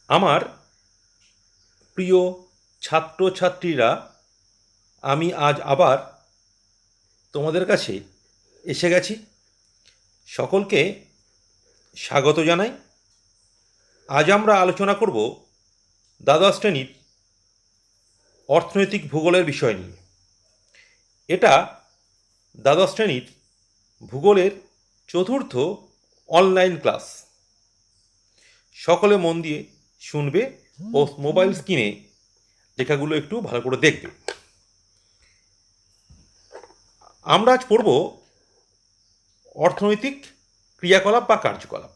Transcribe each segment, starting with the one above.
আমার প্রিয় ছাত্রছাত্রীরা, আমি আজ আবার তোমাদের কাছে এসে গেছি। সকলকে স্বাগত জানাই। আজ আমরা আলোচনা করব দ্বাদশ শ্রেণীর অর্থনৈতিক ভূগোলের বিষয় নিয়ে। এটা দ্বাদশ শ্রেণীর ভূগোলের চতুর্থ অনলাইন ক্লাস। সকলে মন দিয়ে শুনবে ও মোবাইল স্ক্রিনে লেখাগুলো একটু ভালো করে দেখবে। আমরা আজ পড়ব অর্থনৈতিক ক্রিয়াকলাপ বা কার্যকলাপ।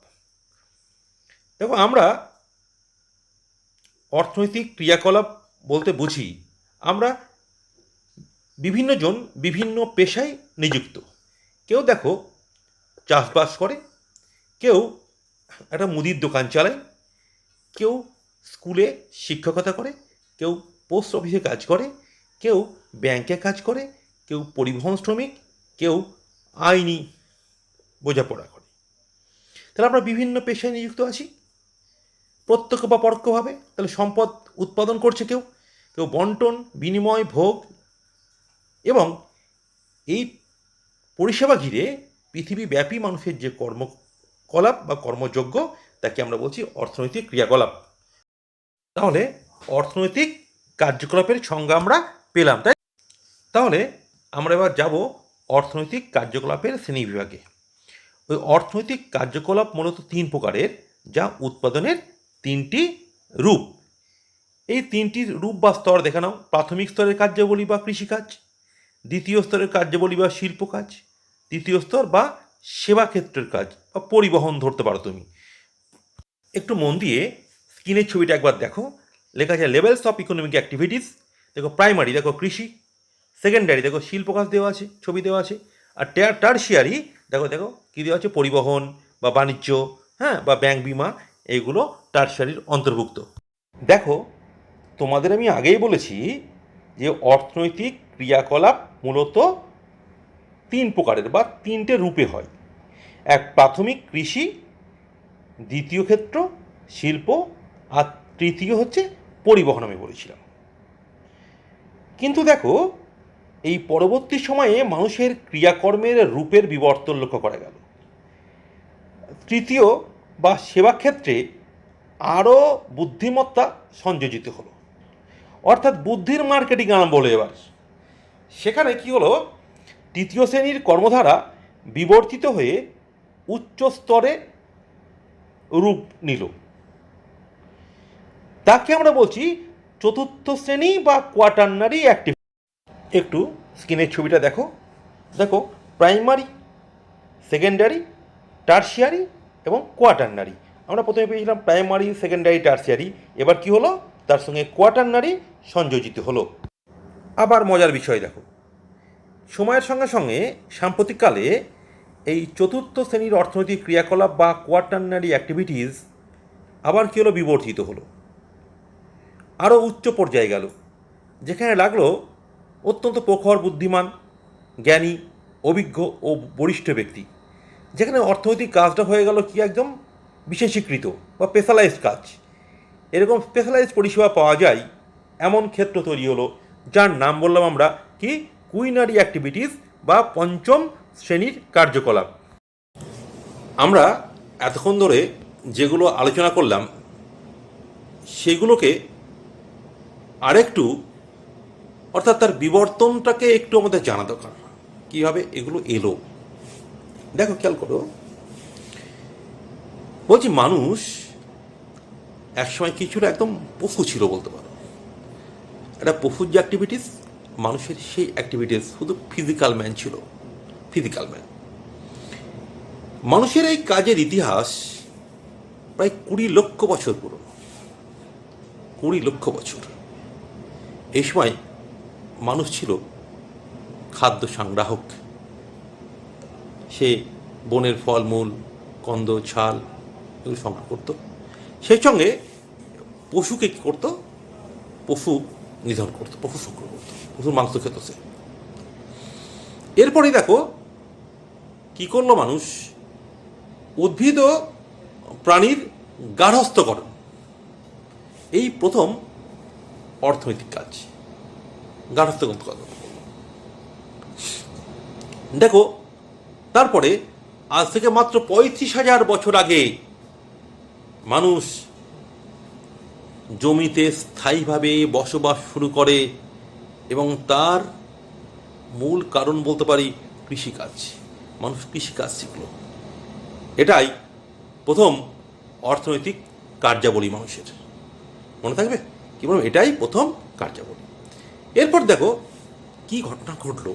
দেখো, আমরা অর্থনৈতিক ক্রিয়াকলাপ বলতে বুঝি আমরা বিভিন্ন জন বিভিন্ন পেশায় নিযুক্ত। কেউ দেখো চাষবাস করে, কেউ একটা মুদির দোকান চালায়, কেউ স্কুলে শিক্ষকতা করে, কেউ পোস্ট অফিসে কাজ করে, কেউ ব্যাংকে কাজ করে, কেউ পরিবহন শ্রমিক, কেউ আইনি বোঝাপড়া করে। তাহলে আমরা বিভিন্ন পেশায় নিযুক্ত আছি প্রত্যক্ষ বা পরোক্ষভাবে। তাহলে সম্পদ উৎপাদন করছে কেউ, কেউ বন্টন, বিনিময়, ভোগ, এবং এই পরিষেবা ঘিরে পৃথিবীব্যাপী মানুষের যে কর্মকলাপ বা কর্মযোগ্য তাকে আমরা বলছি অর্থনৈতিক ক্রিয়াকলাপ। তাহলে অর্থনৈতিক কার্যকলাপের সংজ্ঞা আমরা পেলাম, তাই? তাহলে আমরা এবার যাব অর্থনৈতিক কার্যকলাপের শ্রেণীবিভাগে। ওই অর্থনৈতিক কার্যকলাপ মূলত তিন প্রকারের, যা উৎপাদনের তিনটি রূপ। এই তিনটি রূপ বা স্তর দেখে নাও। প্রাথমিক স্তরের কার্যাবলী বা কৃষিকাজ, দ্বিতীয় স্তরের কার্যাবলী বা শিল্প কাজ, তৃতীয় স্তর বা সেবা ক্ষেত্রের কাজ বা পরিবহন ধরতে পারো তুমি। একটু মন দিয়ে স্ক্রিনের ছবিটা একবার দেখো। লেখা আছে লেভেলস অফ ইকোনমিক অ্যাক্টিভিটিস। দেখো প্রাইমারি দেখো কৃষি, সেকেন্ডারি দেখো শিল্প কাজ দেওয়া আছে, ছবি দেওয়া আছে, আর টার্সিয়ারি দেখো দেখো কী দেওয়া আছে, পরিবহন বা বাণিজ্য, হ্যাঁ, বা ব্যাংক বিমা, এইগুলো টার্সিয়ারির অন্তর্ভুক্ত। দেখো, তোমাদের আমি আগেই বলেছি যে অর্থনৈতিক ক্রিয়াকলাপ মূলত তিন প্রকারের বা তিনটে রূপে হয়। এক প্রাথমিক কৃষি, দ্বিতীয় ক্ষেত্র শিল্প, আর তৃতীয় হচ্ছে পরিবহন, আমি বলেছিলাম। কিন্তু দেখো, এই পরবর্তী সময়ে মানুষের ক্রিয়াকর্মের রূপের বিবর্তন লক্ষ্য করা গেল। তৃতীয় বা সেবা ক্ষেত্রে আরও বুদ্ধিমত্তা সংযোজিত হলো, অর্থাৎ বুদ্ধির মার্কেটিং আরম্ভ হলো এবার। সেখানে কি হলো, তৃতীয় শ্রেণীর কর্মধারা বিবর্তিত হয়ে উচ্চ স্তরে রূপ নিল। তাকে আমরা বলছি চতুর্থ শ্রেণী বা কোয়াটার্নারি অ্যাক্টিভিটি। একটু স্ক্রিনের ছবিটা দেখো। দেখো প্রাইমারি, সেকেন্ডারি, টার্সিয়ারি এবং কোয়াটার্নারি। আমরা প্রথমে পেয়েছিলাম প্রাইমারি, সেকেন্ডারি, টার্সিয়ারি। এবার কি হলো, তার সঙ্গে কোয়াটার্নারি সংযোজিত হলো। আবার মজার বিষয় দেখো, সময়ের সঙ্গে সঙ্গে সাম্প্রতিককালে এই চতুর্থ শ্রেণীর অর্থনৈতিক ক্রিয়াকলাপ বা কোয়াটার্নারি অ্যাক্টিভিটিস আবার কী হলো, বিবর্তিত হলো, আরও উচ্চ পর্যায়ে গেল, যেখানে লাগলো অত্যন্ত প্রখর, বুদ্ধিমান, জ্ঞানী, অভিজ্ঞ ও বরিষ্ঠ ব্যক্তি। যেখানে অর্থনৈতিক কাজটা হয়ে গেল কি একদম বিশেষীকৃত বা স্পেশালাইজড কাজ। এরকম স্পেশালাইজড পরিষেবা পাওয়া যায় এমন ক্ষেত্র তৈরি হলো, যার নাম বললাম আমরা কি, কুইনারি অ্যাক্টিভিটিস বা পঞ্চম শ্রেণীর কার্যকলাপ। আমরা এতক্ষণ ধরে যেগুলো আলোচনা করলাম সেগুলোকে আরেকটু, অর্থাৎ তার বিবর্তনটাকে একটু আমাদের জানা দরকার, কীভাবে এগুলো এলো। দেখো, খেয়াল করো, বলছি মানুষ একসময় কিছুটা একদম পশু ছিল বলতে পারো। একটা পশুর যে অ্যাক্টিভিটিস, মানুষের সেই অ্যাক্টিভিটিস শুধু ফিজিক্যাল ম্যান ছিল, ফিজিক্যাল ম্যান। মানুষের এই কাজের ইতিহাস প্রায় 20 লক্ষ বছর পুরনো, 20 লক্ষ বছর। এই সময় মানুষ ছিল খাদ্য সংগ্রাহক। সে বনের ফলমূল, কন্দ, ছাল এগুলো সংগ্রহ করত। সেই সঙ্গে পশুকে কী করতো, পশু নিধন করতো, পশু সংগ্রহ করতো, পশুর মাংস খেত সে। এরপরে দেখো কী করলো মানুষ, উদ্ভিদ ও প্রাণীর গার্হস্থ্যকরণ, এই প্রথম অর্থনৈতিক কাজ, গার্হস্থ্যগত কাজ। দেখো, তারপরে আজ থেকে মাত্র ৩৫,০০০ বছর আগে মানুষ জমিতে স্থায়ীভাবে বসবাস শুরু করে, এবং তার মূল কারণ বলতে পারি কৃষিকাজ। মানুষ কৃষিকাজ শিখল, এটাই প্রথম অর্থনৈতিক কার্যাবলী মানুষের। মনে থাকবে কি বলবো, এটাই প্রথম কার্যাবলী। এরপর দেখো কি ঘটনা ঘটল।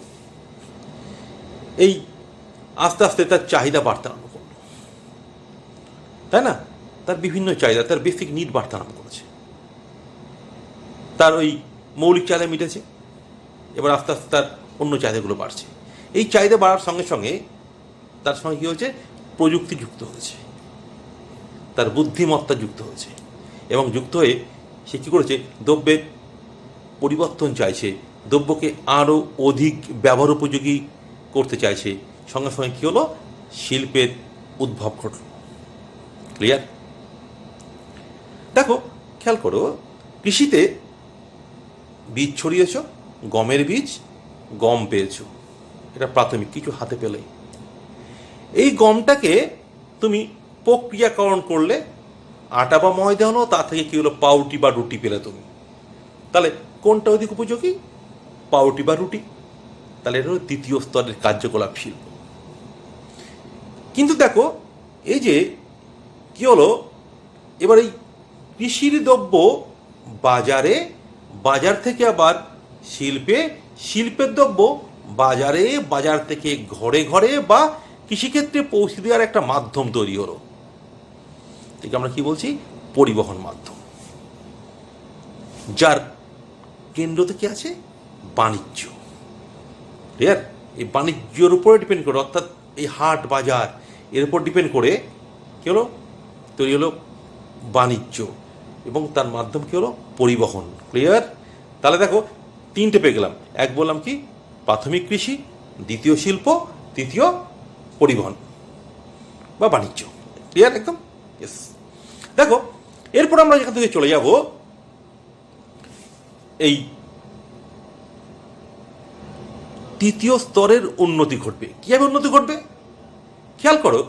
এই আস্তে আস্তে তার চাহিদা বাড়তে আরম্ভ করলো, তাই না? তার বিভিন্ন চাহিদা, তার বেসিক নিড বাড়তে আরম্ভ করেছে। তার ওই মৌলিক চাহিদা মিটেছে, এবার আস্তে আস্তে তার অন্য চাহিদাগুলো বাড়ছে। এই চাহিদা বাড়ার সঙ্গে সঙ্গে তার সঙ্গে কী হয়েছে, প্রযুক্তি যুক্ত হয়েছে, তার বুদ্ধিমত্তা যুক্ত হয়েছে, এবং যুক্ত হয়ে সে কী করেছে, দ্রব্যের পরিবর্তন চাইছে, দ্রব্যকে আরও অধিক ব্যবহার উপযোগী করতে চাইছে। সঙ্গে সঙ্গে কী হলো, শিল্পের উদ্ভব ঘটল। ক্লিয়ার? দেখো, খেয়াল করো, কৃষিতে বীজ ছড়িয়েছ, গমের বীজ, গম পেয়েছ, এটা প্রাথমিক কিছু হাতে পেলে। এই গমটাকে তুমি প্রক্রিয়াকরণ করলে, আটা বা ময়দা হলো, তা থেকে কী হলো, পাউরুটি বা রুটি পেলে তুমি। তাহলে কোনটা অধিক উপযোগী? পাউরুটি বা রুটি। তাহলে এটা হলো দ্বিতীয় স্তরের কার্যকলাপ শিল্প। কিন্তু দেখো, এই যে কী হলো, এবার এই কৃষির দ্রব্য বাজারে, বাজার থেকে আবার শিল্পে, শিল্পের দ্রব্য বাজারে, বাজার থেকে ঘরে ঘরে বা কৃষিক্ষেত্রে পৌঁছে দেওয়ার একটা মাধ্যম তৈরি হলো। ঠিক আমরা কি বলছি, পরিবহন মাধ্যম, যার কেন্দ্র থেকে আছে বাণিজ্য। ক্লিয়ার? এই বাণিজ্যের উপরে ডিপেন্ড করে, অর্থাৎ এই হাট বাজার এর উপর ডিপেন্ড করে কী হলো, তৈরি হলো বাণিজ্য, এবং তার মাধ্যম কী হলো, পরিবহন। ক্লিয়ার? তাহলে দেখো, তিনটে পেয়ে গেলাম। এক বললাম কি, প্রাথমিক কৃষি, দ্বিতীয় শিল্প, তৃতীয় পরিবহন বা বাণিজ্য। ক্লিয়ার একদম? ইয়েস। দেখো, এরপর আমরা যেখান থেকে চলে যাব, এই তৃতীয় স্তরের উন্নতি ঘটবে। কীভাবে উন্নতি ঘটবে? খেয়াল করো,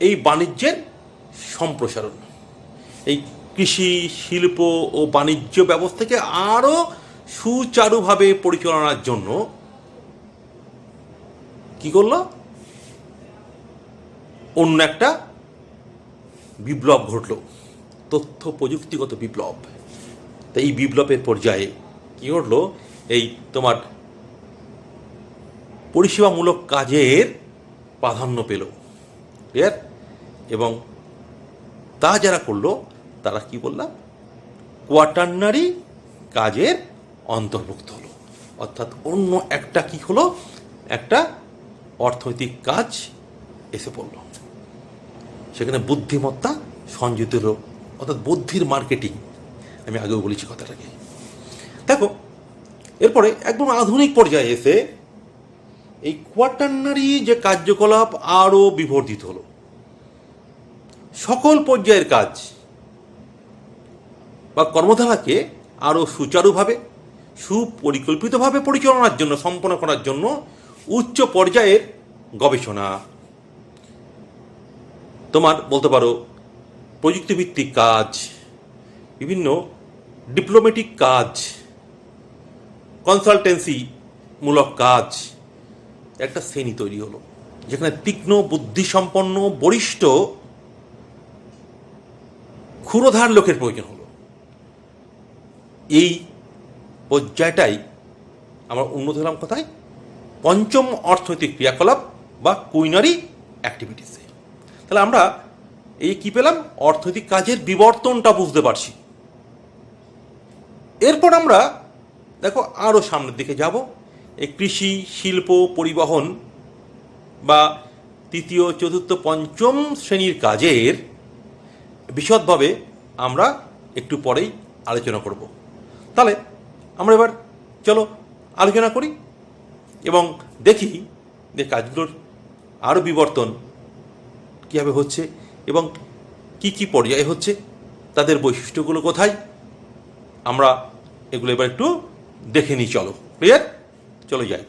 এই বাণিজ্যের সম্প্রসারণ, এই কৃষি, শিল্প ও বাণিজ্য ব্যবস্থাকে আরও সুচারুভাবে পরিচালনার জন্য কি করলো, অন্য একটা বিপ্লব ঘটল, তথ্য প্রযুক্তিগত বিপ্লব। তাই এই বিপ্লবের পর্যায়ে কী ঘটলো, এই তোমার পরিষেবামূলক কাজের প্রাধান্য পেল। ক্লিয়ার? এবং তা যারা করলো তারা কি বললাম, কোয়াটার্নারি কাজের অন্তর্ভুক্ত হলো। অর্থাৎ অন্য একটা কি হলো, একটা অর্থনৈতিক কাজ এসে পড়ল। সেখানে বুদ্ধিমত্তা সংযোজিত হলো, অর্থাৎ বুদ্ধির মার্কেটিং। আমি আগেও বলেছি কথাটাকে। দেখো, এরপরে একদম আধুনিক পর্যায়ে এসে এই কোয়াটার্নারি যে কার্যকলাপ আরও বিবর্ধিত হলো। সকল পর্যায়ের কাজ বা কর্মধারাকে আরও সুচারুভাবে, সুপরিকল্পিতভাবে পরিচালনার জন্য, সম্পন্ন করার জন্য উচ্চ পর্যায়ের গবেষণা, তোমার বলতে পারো প্রযুক্তিভিত্তিক কাজ, বিভিন্ন ডিপ্লোম্যাটিক কাজ, কনসালটেন্সিমূলক কাজ, একটা শ্রেণী তৈরি হলো, যেখানে তীক্ষ্ণ বুদ্ধিসম্পন্ন বরিষ্ঠ ক্ষুরধার লোকের প্রয়োজন হলো। এই পর্যায়টাই আমরা উন্নত হলাম কোথায়, পঞ্চম অর্থনৈতিক ক্রিয়াকলাপ বা কুইনারি অ্যাক্টিভিটিসে। তাহলে আমরা এই কি পেলাম, অর্থনৈতিক কাজের বিবর্তনটা বুঝতে পারছি। এরপর আমরা দেখো আরও সামনের দিকে যাব, এই কৃষি, শিল্প, পরিবহন বা তৃতীয়, চতুর্থ, পঞ্চম শ্রেণীর কাজের বিশদভাবে আমরা একটু পরেই আলোচনা করব। তাহলে আমরা এবার চলো আলোচনা করি এবং দেখি যে কাজগুলোর আরও বিবর্তন কীভাবে হচ্ছে এবং কি কি পর্যায়ে হচ্ছে। তাদের বৈশিষ্ট্যগুলো কোথায়, আমরা এগুলো এবার একটু দেখে নিই। চলো, ক্লিয়ার? চলে যাই।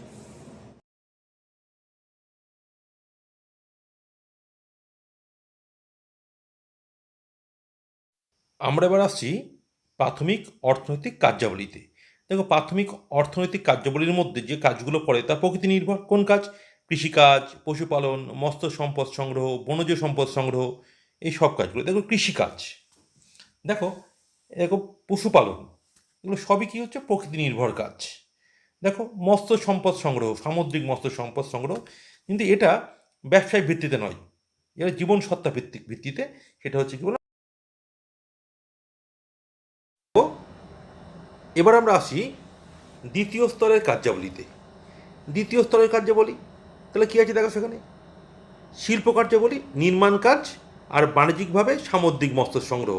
আমরা এবার আসছি প্রাথমিক অর্থনৈতিক কার্যাবলীতে। দেখো, প্রাথমিক অর্থনৈতিক কার্যাবলীর মধ্যে যে কাজগুলো পড়ে তার প্রকৃতি নির্ভর। কোন কাজ? কৃষিকাজ, পশুপালন, মৎস্য সম্পদ সংগ্রহ, বনজ সম্পদ সংগ্রহ, এই সব কাজগুলো। দেখো, কৃষিকাজ, দেখো, দেখো পশুপালন, এগুলো সবই কী হচ্ছে? প্রকৃতি নির্ভর কাজ। দেখো, মৎস্য সম্পদ সংগ্রহ, সামুদ্রিক মৎস্য সম্পদ সংগ্রহ, কিন্তু এটা ব্যবসায়িক ভিত্তিতে নয়, এটা জীবন সত্তা ভিত্তিতে। সেটা হচ্ছে কি বলো। এবার আমরা আসি দ্বিতীয় স্তরের কার্যাবলীতে। দ্বিতীয় স্তরের কার্যাবলী তাহলে কী আছে? দেখো, সেখানে শিল্প কার্যাবলী, নির্মাণ কাজ আর বাণিজ্যিকভাবে সামুদ্রিক মৎস্য সংগ্রহ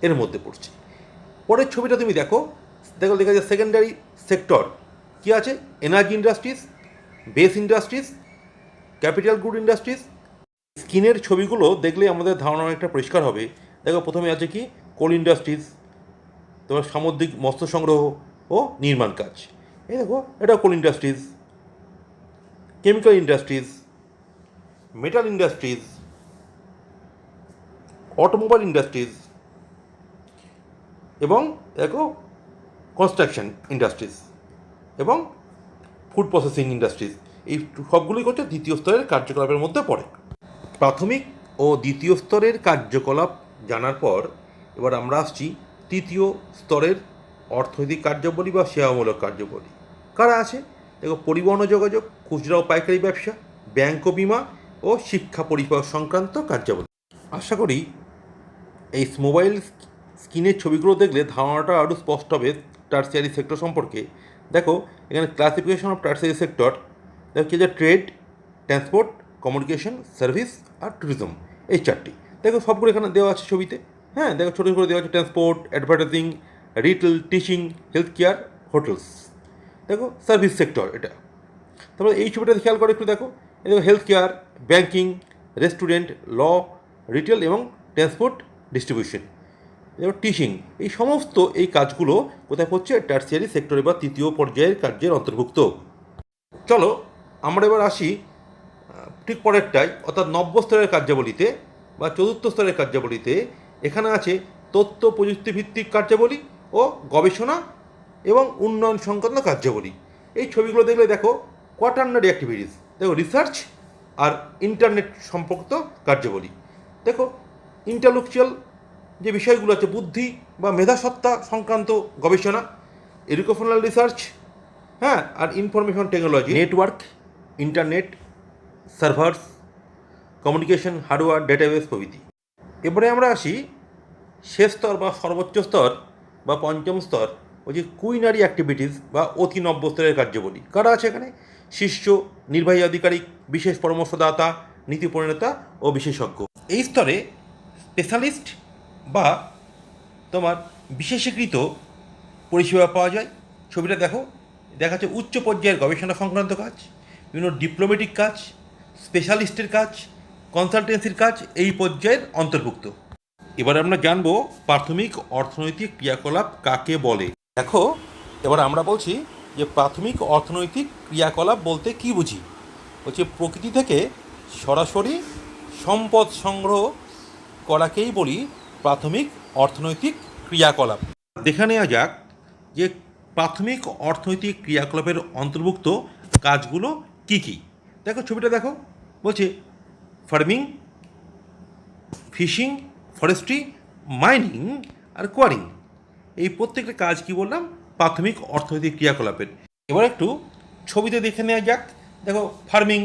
এর মধ্যে পড়ছে। পরের ছবিটা তুমি দেখো, দেখা যায় সেকেন্ডারি সেক্টর কী আছে? Energy industries, base industries, capital good industries. স্ক্রিনের ছবিগুলো দেখলে আমাদের ধারণা অনেকটা পরিষ্কার হবে। দেখো, প্রথমে আছে কি? কোল ইন্ডাস্ট্রিজ, তোমার সামুদ্রিক মৎস্য সংগ্রহ ও নির্মাণ কাজ। এই দেখো, এটা coal industries, chemical industries, metal industries, automobile industries এবং দেখো কনস্ট্রাকশন ইন্ডাস্ট্রিজ এবং ফুড প্রসেসিং ইন্ডাস্ট্রিজ। এই সবগুলোই হচ্ছে দ্বিতীয় স্তরের কার্যকলাপের মধ্যে পড়ে। প্রাথমিক ও দ্বিতীয় স্তরের কার্যকলাপ জানার পর এবার আমরা আসছি তৃতীয় স্তরের অর্থনৈতিক কার্যাবলী বা সেবামূলক কার্যাবলী। কারা আছে? দেখো, পরিবহন ও যোগাযোগ, খুচরা ও পাইকারি ব্যবসা, ব্যাংক ও বিমা ও শিক্ষা পরিষেবা সংক্রান্ত কার্যাবলী। আশা করি এই মোবাইল স্ক্রিনের ছবিগুলো দেখলে ধারণাটা আরও স্পষ্ট হবে টার্সিয়ারি সেক্টর সম্পর্কে। দেখো, এখানে ক্লাসিফিকেশন অফ টার্সিয়ারি সেক্টর, দেখো কি যে ট্রেড, ট্রান্সপোর্ট, কমিউনিকেশন, সার্ভিস আর ট্যুরিজম, এই চারটি। দেখো, সবগুলো এখানে দেওয়া আছে ছবিতে। হ্যাঁ, দেখো, ছোটো করে দেওয়া আছে transport, advertising, retail, teaching, health care, hotels. দেখো, সার্ভিস সেক্টর এটা। তারপরে এই ছবিটা খেয়াল করে একটু দেখো, এই দেখো হেলথ কেয়ার, ব্যাঙ্কিং, রেস্টুরেন্ট, ল, রিটেল এবং ট্রান্সপোর্ট ডিস্ট্রিবিউশন, এবার টিচিং। এই সমস্ত এই কাজগুলো কোথায় হচ্ছে? টার্সিয়ারি সেক্টরে বা তৃতীয় পর্যায়ের কার্যের অন্তর্ভুক্ত। চলো আমরা এবার আসি ঠিক পরেরটাই, অর্থাৎ নব্য স্তরের কার্যাবলীতে বা চতুর্থ স্তরের কার্যাবলীতে। এখানে আছে তথ্য প্রযুক্তি ভিত্তিক কার্যাবলী ও গবেষণা এবং উন্নয়ন সংক্রান্ত কার্যাবলী। এই ছবিগুলো দেখলে দেখো, কোয়াটার্নারি অ্যাক্টিভিটিস, দেখো রিসার্চ আর ইন্টারনেট সম্পর্কিত কার্যাবলী। দেখো, ইন্টালেকচুয়াল যে বিষয়গুলো আছে, বুদ্ধি বা মেধাসত্তা সংক্রান্ত গবেষণা, এডুকেশনাল রিসার্চ, হ্যাঁ, আর information technology, network, internet, servers, communication, hardware, database প্রভৃতি। এবারে আমরা আসি শেষ স্তর বা সর্বোচ্চ স্তর বা পঞ্চম স্তর, ওই যে কুইনারি অ্যাক্টিভিটিস বা অতি নব্য স্তরের কার্যাবলী। কারা আছে এখানে? শীর্ষ নির্বাহী আধিকারিক, বিশেষ পরামর্শদাতা, নীতি প্রণেতা ও বিশেষজ্ঞ। এই স্তরে স্পেশালিস্ট বা তোমার বিশেষীকৃত পরিষেবা পাওয়া যায়। ছবিটা দেখো, দেখা যাচ্ছে উচ্চ পর্যায়ের গবেষণা সংক্রান্ত কাজ, বিভিন্ন ডিপ্লোম্যাটিক কাজ, স্পেশালিস্টের কাজ, কনসালটেন্সির কাজ এই পর্যায়ের অন্তর্ভুক্ত। এবার আমরা জানবো প্রাথমিক অর্থনৈতিক ক্রিয়াকলাপ কাকে বলে। দেখো, এবার আমরা বলছি যে প্রাথমিক অর্থনৈতিক ক্রিয়াকলাপ বলতে কী বুঝি। বলছে প্রকৃতি থেকে সরাসরি সম্পদ সংগ্রহ করাকেই বলি প্রাথমিক অর্থনৈতিক ক্রিয়াকলাপ। দেখে নেওয়া যাক যে প্রাথমিক অর্থনৈতিক ক্রিয়াকলাপের অন্তর্ভুক্ত কাজগুলো কি কি। দেখো, ছবিটা দেখো, বলছে ফার্মিং, ফিশিং, ফরেস্ট্রি, মাইনিং আর কোয়ারিং। এই প্রত্যেকটা কাজ কি বললাম? প্রাথমিক অর্থনৈতিক ক্রিয়াকলাপের। এবার একটু ছবিতে দেখে নেওয়া যাক। দেখো, ফার্মিং,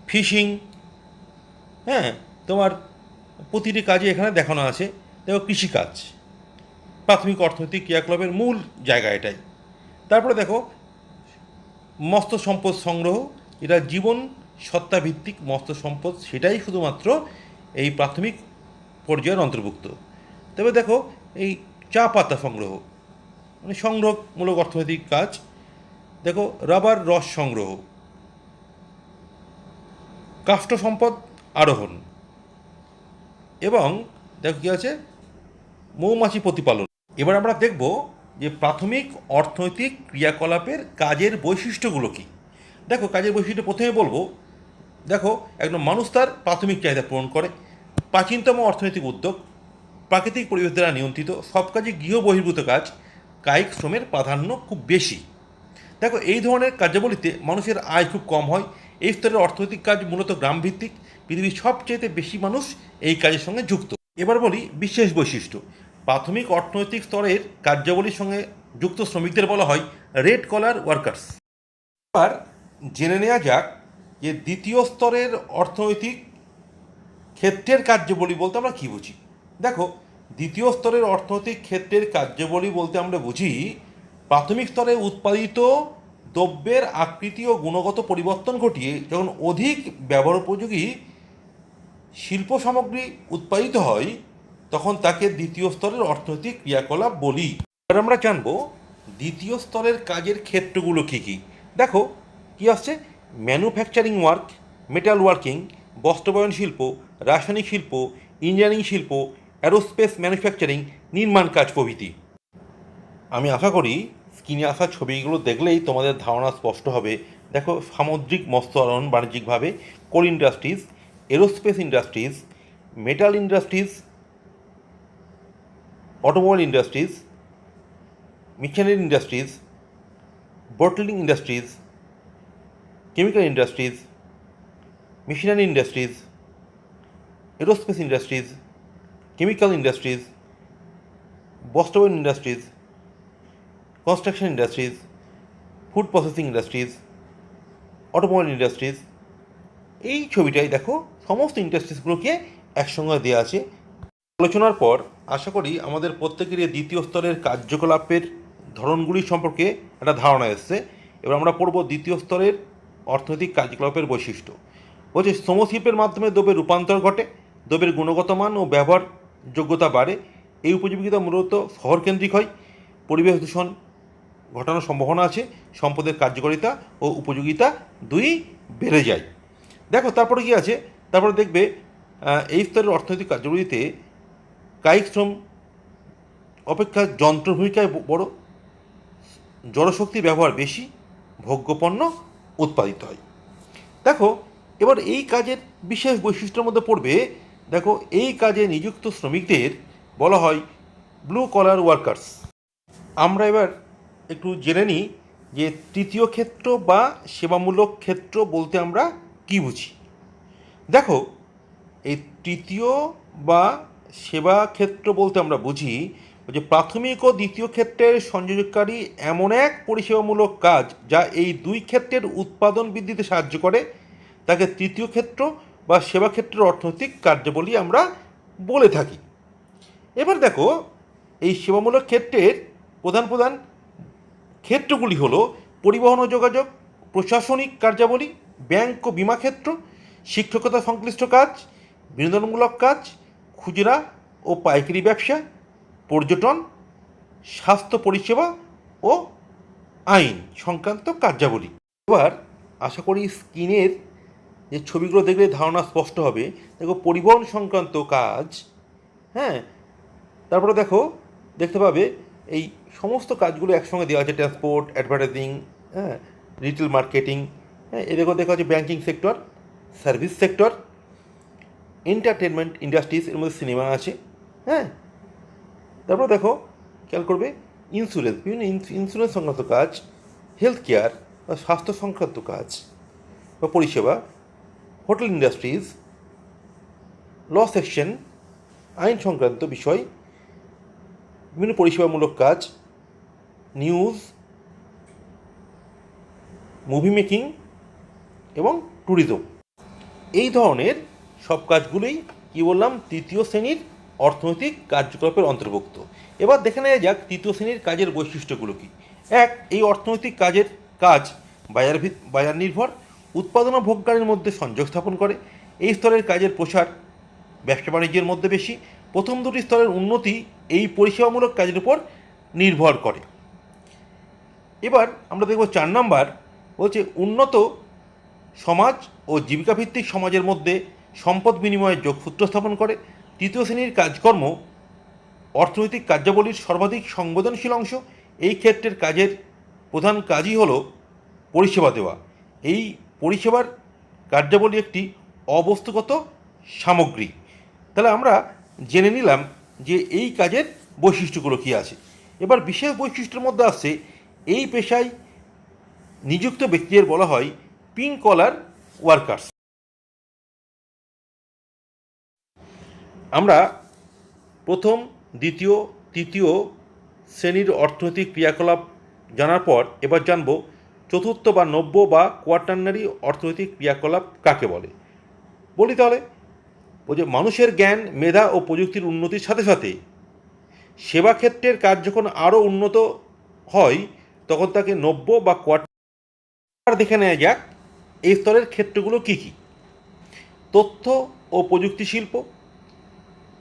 ফিশিং, হ্যাঁ, তোমার প্রতিটি কাজে এখানে দেখানো আছে। দেখো, কৃষিকাজ প্রাথমিক অর্থনৈতিক ক্রিয়াকলাপের মূল জায়গা এটাই। তারপরে দেখো মৎস্য সম্পদ সংগ্রহ, এটা জীবন সত্তাভিত্তিক মৎস্য সম্পদ, সেটাই শুধুমাত্র এই প্রাথমিক পর্যায়ের অন্তর্ভুক্ত। তবে দেখো, এই চা পাতা সংগ্রহ মানে সংগ্রহমূলক অর্থনৈতিক কাজ। দেখো, রাবার রস সংগ্রহ, কাষ্ঠ সম্পদ আরোহণ এবং দেখো কী আছে, মৌমাছি প্রতিপালন। এবার আমরা দেখব যে প্রাথমিক অর্থনৈতিক ক্রিয়াকলাপের কাজের বৈশিষ্ট্যগুলো কী। দেখো, কাজের বৈশিষ্ট্য প্রথমে বলবো, দেখো, একদম মানুষ তার প্রাথমিক চাহিদা পূরণ করে। প্রাচীনতম অর্থনৈতিক উদ্যোগ, প্রাকৃতিক পরিবেশ দ্বারা নিয়ন্ত্রিত, সব কাজে গৃহ বহির্ভূত কাজ, কায়িক শ্রমের প্রাধান্য খুব বেশি। দেখো, এই ধরনের কার্যাবলীতে মানুষের আয় খুব কম হয়। এই স্তরের অর্থনৈতিক কাজ মূলত গ্রামভিত্তিক। পৃথিবীর সবচেয়ে বেশি মানুষ এই কাজের সঙ্গে যুক্ত। এবার বলি বিশেষ বৈশিষ্ট্য। প্রাথমিক অর্থনৈতিক স্তরের কার্যাবলীর সঙ্গে যুক্ত শ্রমিকদের বলা হয় রেড কলার ওয়ার্কার্স। এবার জেনে নেওয়া যাক যে দ্বিতীয় স্তরের অর্থনৈতিক ক্ষেত্রের কার্যাবলী বলতে আমরা কী বুঝি। দেখো, দ্বিতীয় স্তরের অর্থনৈতিক ক্ষেত্রের কার্যাবলী বলতে আমরা বুঝি প্রাথমিক স্তরে উৎপাদিত দ্রব্যের আকৃতি ও গুণগত পরিবর্তন ঘটিয়ে যখন অধিক ব্যবহার উপযোগী শিল্প সামগ্রী উৎপাদিত হয়, তখন তাকে দ্বিতীয় স্তরের অর্থনৈতিক ক্রিয়াকলাপ বলি। এবার আমরা জানব দ্বিতীয় স্তরের কাজের ক্ষেত্রগুলো কী কী। দেখো, কী আসছে: ম্যানুফ্যাকচারিং ওয়ার্ক, মেটাল ওয়ার্কিং, বস্ত্রবয়ন শিল্প, রাসায়নিক শিল্প, ইঞ্জিনিয়ারিং শিল্প, অ্যারোস্পেস ম্যানুফ্যাকচারিং, নির্মাণ কাজ প্রভৃতি। আমি আশা করি স্ক্রিনে আসা ছবিগুলো দেখলেই তোমাদের ধারণা স্পষ্ট হবে। দেখো, সামুদ্রিক মৎস্যায়ন বাণিজ্যিকভাবে, coal industries, aerospace industries, metal industries, automobile industries, machinery industries, bottling industries, chemical industries, machinery industries, aerospace industries, chemical industries, বস্ত্রবয়ন industries, construction industries, food processing industries, automobile industries. এই ছবিটাই দেখো সমস্ত ইন্ডাস্ট্রিজগুলোকে একসঙ্গে দেওয়া আছে। আলোচনার পর আশা করি আমাদের প্রত্যেকেরই দ্বিতীয় স্তরের কার্যকলাপের ধরনগুলি সম্পর্কে একটা ধারণা এসছে। এবার আমরা পড়ব দ্বিতীয় স্তরের অর্থনৈতিক কার্যকলাপের বৈশিষ্ট্য। বলছে, শ্রমশিল্পের মাধ্যমে দ্রব্যের রূপান্তর ঘটে, দ্রব্যের গুণগত মান ও ব্যবহার যোগ্যতা বাড়ে। এই উপযোগিতা মূলত শহরকেন্দ্রিক হয়। পরিবেশ দূষণ ঘটানোর সম্ভাবনা আছে। সম্পদের কার্যকারিতা ও উপযোগিতা দুই বেড়ে যায়। দেখো, তারপরে কী আছে, তারপরে দেখবে এই স্তরের অর্থনৈতিক কার্যবলীতে কায়িক শ্রম অপেক্ষা যন্ত্র ভূমিকায় বড়, জড়শক্তির ব্যবহার বেশি, ভোগ্যপণ্য উৎপাদিত হয়। দেখো, এবার এই কাজের বিশেষ বৈশিষ্ট্যের মধ্যে পড়বে, দেখো, এই কাজে নিযুক্ত শ্রমিকদের বলা হয় ব্লু কলার ওয়ার্কার্স। আমরা এবার একটু জেনে নিই যে তৃতীয় ক্ষেত্র বা সেবামূলক ক্ষেত্র বলতে আমরা কী বুঝি। দেখো, এই তৃতীয় বা সেবা ক্ষেত্র বলতে আমরা বুঝি যে প্রাথমিক ও দ্বিতীয় ক্ষেত্রের সংযোজকারী এমন এক পরিষেবামূলক কাজ যা এই দুই ক্ষেত্রের উৎপাদন বৃদ্ধিতে সাহায্য করে, তাকে তৃতীয় ক্ষেত্র বা সেবা ক্ষেত্রের অর্থনৈতিক কার্যাবলী আমরা বলে থাকি। এবার দেখো, এই সেবামূলক ক্ষেত্রের প্রধান প্রধান ক্ষেত্রগুলি হলো পরিবহন ও যোগাযোগ, প্রশাসনিক কার্যাবলী, ব্যাংক ও বিমা ক্ষেত্র, শিক্ষকতা সংশ্লিষ্ট কাজ, বিনোদনমূলক কাজ, খুচরা ও পাইকারি ব্যবসা, পর্যটন, স্বাস্থ্য পরিষেবা ও আইন সংক্রান্ত কার্যাবলী। এবার আশা করি স্ক্রিনের যে ছবিগুলো দেখলে ধারণা স্পষ্ট হবে। দেখো, পরিবহন সংক্রান্ত কাজ, হ্যাঁ, তারপরে দেখো, দেখতে পাবে এই সমস্ত কাজগুলো একসঙ্গে দেওয়া আছে। ট্রান্সপোর্ট, অ্যাডভার্টাইজিং, হ্যাঁ, রিটেল মার্কেটিং, হ্যাঁ, এদেরকেও দেখা হচ্ছে banking sector, service sector, entertainment industries, এর মধ্যে সিনেমা আছে, হ্যাঁ। তারপর দেখো, খেয়াল করবে ইন্স্যুরেন্স, বিভিন্ন ইন্স্যুরেন্স সংক্রান্ত কাজ, হেলথ কেয়ার বা স্বাস্থ্য সংক্রান্ত কাজ বা পরিষেবা, হোটেল ইন্ডাস্ট্রিজ, ল সেকশন, আইন সংক্রান্ত বিষয়, বিভিন্ন পরিষেবামূলক কাজ, নিউজ, মুভি মেকিং এবং ট্যুরিজম। এই ধরনের সব কাজগুলোই কী বললাম, তৃতীয় শ্রেণীর অর্থনৈতিক কার্যকলাপের অন্তর্ভুক্ত। এবার দেখে নেওয়া যাক তৃতীয় শ্রেণীর কাজের বৈশিষ্ট্যগুলো কী। এক, এই অর্থনৈতিক কাজ বাজার নির্ভর, উৎপাদন ও ভোগকারীর মধ্যে সংযোগ স্থাপন করে। এই স্তরের কাজের প্রসার ব্যবসা বাণিজ্যের মধ্যে বেশি। প্রথম দুটি স্তরের উন্নতি এই পরিষেবামূলক কাজের উপর নির্ভর করে। এবার আমরা দেখব 4 নম্বর, বলছে উন্নত সমাজ ও জীবিকাভিত্তিক সমাজের মধ্যে সম্পদ বিনিময়ের যোগসূত্র স্থাপন করে। তৃতীয় শ্রেণীর কাজকর্ম অর্থনৈতিক কার্যাবলীর সর্বাধিক সংবেদনশীল অংশ। এই ক্ষেত্রের কাজের প্রধান কাজই হলো পরিষেবা দেওয়া। এই পরিষেবার কার্যাবলী একটি অবস্তুগত সামগ্রী। তাহলে আমরা জেনে নিলাম যে এই কাজের বৈশিষ্ট্যগুলো কী আছে। এবার বিশেষ বৈশিষ্ট্যের মধ্যে আসছে এই পেশায় নিযুক্ত ব্যক্তিদের বলা হয় পিঙ্ক কলার ওয়ার্কার্স। আমরা প্রথম, দ্বিতীয়, তৃতীয় শ্রেণীর অর্থনৈতিক ক্রিয়াকলাপ জানার পর এবার জানব চতুর্থ বা নব্য বা কোয়াটার্নারি অর্থনৈতিক ক্রিয়াকলাপ কাকে বলে। বলি তাহলে, ওই যে মানুষের জ্ঞান, মেধা ও প্রযুক্তির উন্নতির সাথে সাথে সেবা ক্ষেত্রের কাজ যখন আরও উন্নত হয় তখন তাকে নব্য বা কোয়ার্টার। দেখে নেওয়া যাক এই স্তরের ক্ষেত্রগুলো কী কী। তথ্য ও প্রযুক্তি শিল্প,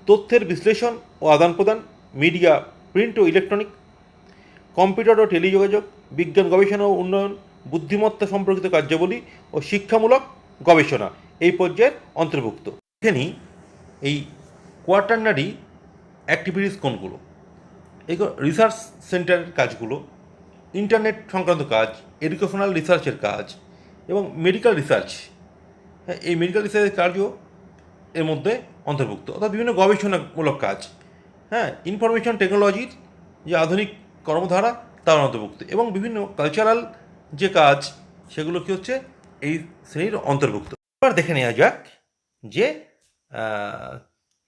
তথ্যের বিশ্লেষণ ও আদান প্রদান, মিডিয়া, প্রিন্ট ও ইলেকট্রনিক, কম্পিউটার ও টেলিযোগাযোগ, বিজ্ঞান গবেষণা ও উন্নয়ন, বুদ্ধিমত্তা সম্পর্কিত কার্যাবলী ও শিক্ষামূলক গবেষণা এই পর্যায়ের অন্তর্ভুক্ত। এখানে এই কোয়াটার্নারি অ্যাক্টিভিটিস কোনগুলো? এগুলো রিসার্চ সেন্টারের কাজগুলো, ইন্টারনেট সংক্রান্ত কাজ, এডুকেশনাল রিসার্চের কাজ এবং মেডিকেল রিসার্চ। হ্যাঁ, এই মেডিকেল রিসার্চের কাজও এর মধ্যে অন্তর্ভুক্ত, অর্থাৎ বিভিন্ন গবেষণামূলক কাজ। হ্যাঁ, ইনফরমেশন টেকনোলজির যে আধুনিক কর্মধারা তার অন্তর্ভুক্ত এবং বিভিন্ন কালচারাল যে কাজ সেগুলো কী হচ্ছে এই শ্রেণীর অন্তর্ভুক্ত। এবার দেখে নেওয়া যাক যে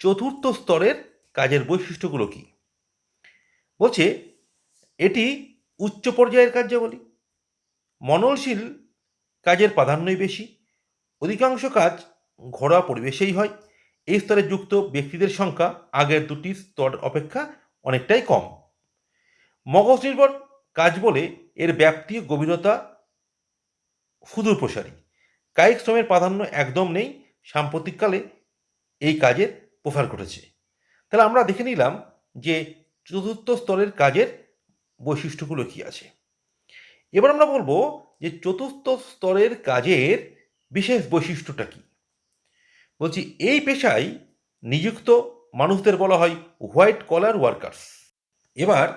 চতুর্থ স্তরের কাজের বৈশিষ্ট্যগুলো কী। বলছে এটি উচ্চ পর্যায়ের কার্যাবলী, মননশীল কাজের প্রাধান্যই বেশি, অধিকাংশ কাজ ঘরোয়া পরিবেশেই হয়। এই স্তরে যুক্ত ব্যক্তিদের সংখ্যা আগের দুটি স্তর অপেক্ষা অনেকটাই কম। মগজ নির্ভর কাজ বলে এর ব্যাপ্তি ও গভীরতা সুদূর প্রসারী। কায়িক শ্রমের প্রাধান্য একদম নেই। সাম্প্রতিককালে এই কাজের প্রসার ঘটেছে। তাহলে আমরা দেখে নিলাম যে চতুর্থ স্তরের কাজের বৈশিষ্ট্যগুলো কী আছে। এবার আমরা বলবো যে চতুর্থ স্তরের কাজের বিশেষ বৈশিষ্ট্যটা কী। বলছি এই পেশায় নিযুক্ত মানুষদের বলা হয় হোয়াইট কলার ওয়ার্কার্স। এবার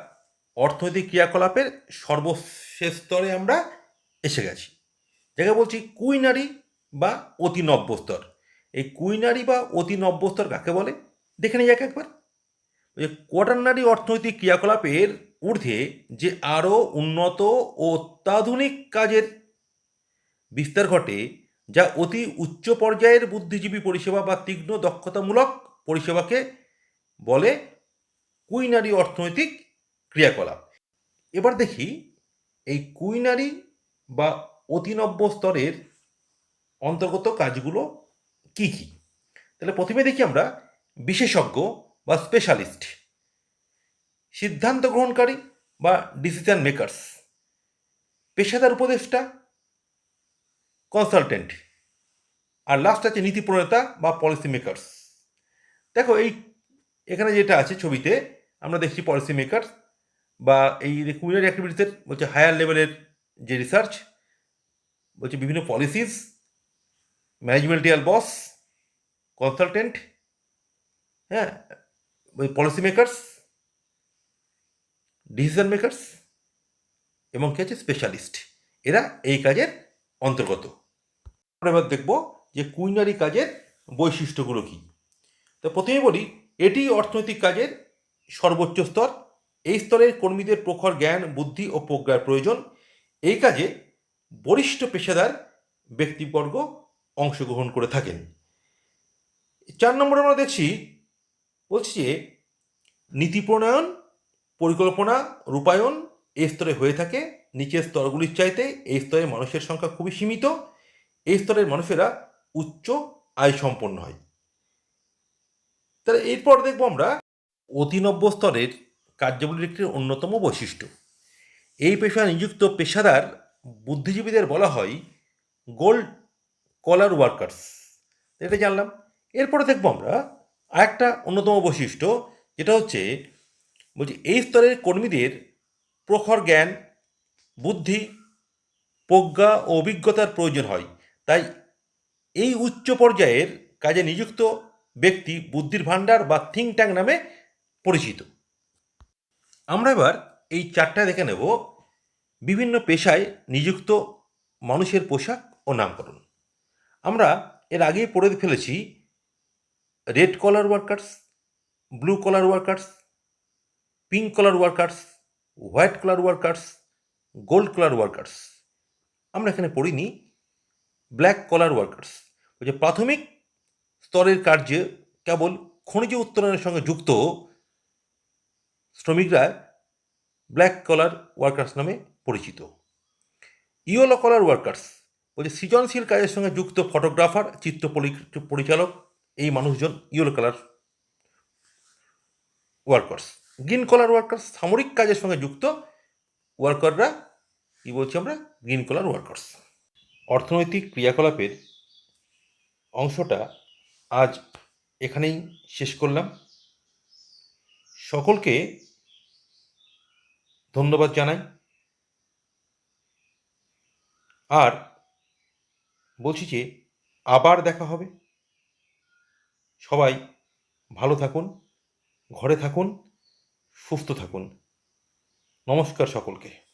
অর্থনৈতিক ক্রিয়াকলাপের সর্বশেষ স্তরে আমরা এসে গেছি, যাকে বলছি কুইনারি বা অতি নব্য স্তর। এই কুইনারি বা অতি নব্য স্তর কাকে বলে দেখে নিই যাক একবার। যে কোয়াটার্নারি অর্থনৈতিক ক্রিয়াকলাপের ঊর্ধ্বে যে আরও উন্নত ও অত্যাধুনিক কাজের বিস্তার ঘটে, যা অতি উচ্চ পর্যায়ের বুদ্ধিজীবী পরিষেবা বা তীক্ষ্ণ দক্ষতামূলক পরিষেবাকে বলে কুইনারি অর্থনৈতিক ক্রিয়াকলাপ। এবার দেখি এই কুইনারি বা অতিনব্য স্তরের অন্তর্গত কাজগুলো কি কি। তাহলে প্রথমে দেখি আমরা বিশেষজ্ঞ বা স্পেশালিস্ট, সিদ্ধান্ত গ্রহণকারী বা ডিসিশন মেকার্স, পেশাদার উপদেষ্টা, কনসালটেন্ট, আর লাস্ট আছে নীতি প্রণেতা বা পলিসি মেকার্স। দেখো এই এখানে যেটা আছে ছবিতে আমরা দেখছি পলিসি মেকার্স বা এই কুইনারি অ্যাক্টিভিটিসের বলছে হায়ার লেভেলের যে রিসার্চ, বলছে বিভিন্ন পলিসিস, ম্যানেজমেন্টিয়াল বস, কনসালটেন্ট, হ্যাঁ, পলিসি মেকার্স, ডিসিশন মেকার্স এবং কি আছে স্পেশালিস্ট। এরা এই কাজের অন্তর্গত। আমরা এবার দেখব যে কুইনারি কাজের বৈশিষ্ট্যগুলো কী। তো প্রথমে বলি এটি অর্থনৈতিক কাজের সর্বোচ্চ স্তর। এই স্তরের কর্মীদের প্রখর জ্ঞান, বুদ্ধি ও প্রজ্ঞার প্রয়োজন। এই কাজে বরিষ্ঠ পেশাদার ব্যক্তিবর্গ অংশগ্রহণ করে থাকেন। 4 নম্বরে আমরা দেখছি বলছি যে নীতি প্রণয়ন, পরিকল্পনা, রূপায়ণ এই স্তরে হয়ে থাকে। নিচের স্তরগুলির চাইতে এই স্তরের মানুষের সংখ্যা খুবই সীমিত। এই স্তরের মানুষেরা উচ্চ আয় সম্পন্ন হয়। তাহলে এরপর দেখব আমরা অতিনব্য স্তরের কার্যাবলীর একটি অন্যতম বৈশিষ্ট্য। এই পেশায় নিযুক্ত পেশাদার বুদ্ধিজীবীদের বলা হয় গোল্ড কলার ওয়ার্কার্স। এটা জানলাম। এরপরে দেখব আমরা আরেকটা অন্যতম বৈশিষ্ট্য, যেটা হচ্ছে বলছি এই স্তরের কর্মীদের প্রখর জ্ঞান, বুদ্ধি, প্রজ্ঞা ও অভিজ্ঞতার প্রয়োজন হয়। তাই এই উচ্চ পর্যায়ের কাজে নিযুক্ত ব্যক্তি বুদ্ধির ভাণ্ডার বা থিঙ্ক ট্যাঙ্ক নামে পরিচিত। আমরা এবার এই চারটায় দেখে নেব বিভিন্ন পেশায় নিযুক্ত মানুষের পোশাক ও নামকরণ। আমরা এর আগেই পড়ে ফেলেছি red collar workers, blue collar workers, pink collar workers, white collar workers, gold collar workers. আমরা এখানে পড়িনি ব্ল্যাক কলার ওয়ার্কার্স। ওই যে প্রাথমিক স্তরের কার্যে কেবল খনিজ উত্তোলনের সঙ্গে যুক্ত শ্রমিকরা ব্ল্যাক কলার ওয়ার্কার্স নামে পরিচিত। ইয়েলো কলার ওয়ার্কার্স বলছে সৃজনশীল কাজের সঙ্গে যুক্ত ফটোগ্রাফার, চিত্র পরিচালক, এই মানুষজন ইয়েলো কালার ওয়ার্কার্স। গ্রিন কলার ওয়ার্কার্স সামরিক কাজের সঙ্গে যুক্ত ওয়ার্কাররা কি বলছি আমরা, গ্রিন কলার ওয়ার্কার্স। অর্থনৈতিক ক্রিয়াকলাপের অংশটা আজ এখানেই শেষ করলাম। সকলকে ধন্যবাদ জানাই। আর বলছি যে আবার দেখা হবে। সবাই ভালো থাকুন, ঘরে থাকুন, সুস্থ থাকুন। নমস্কার সকলকে।